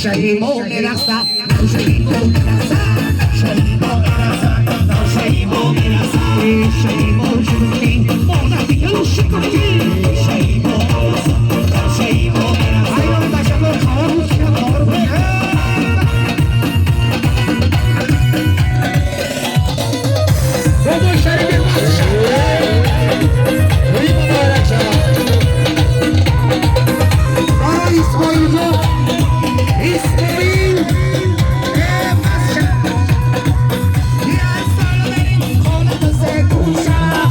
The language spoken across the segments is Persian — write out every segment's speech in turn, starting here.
شهیمو میرسد شهیمو میرسد شهیمو میرسد شهیمو میرسد شهیمو شکوتی مونتی شکوتی شهیمو میرسد شهیمو میرسد ایوان تشکر خواهر بسیم خواهر بسیم بابا شریف بسشم بری مبارک شد آره اسماعیل جو اسماعیل بسشم یا سال بریم خونه بسه کوشم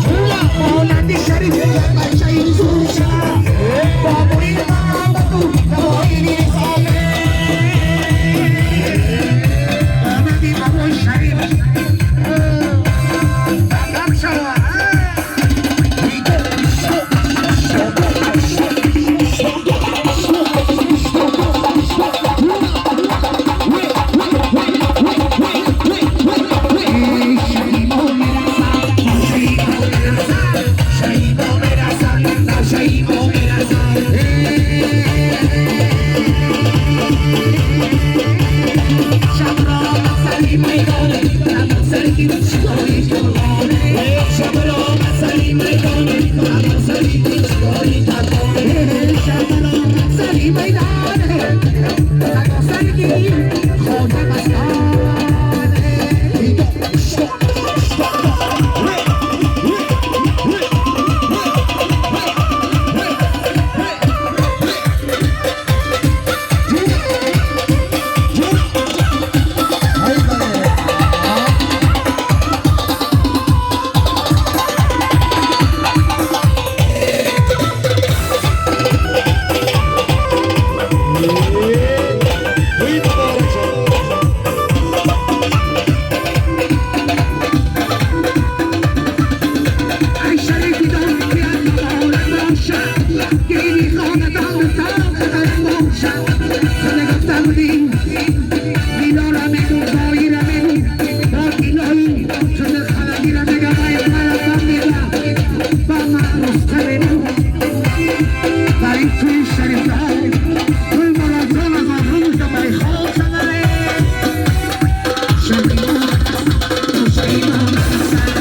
مولندی شریف بچه این زوشم بابوی ما بگو دوایی نیزامه آمدی بابوی شریف Gave me all the dollars, I'm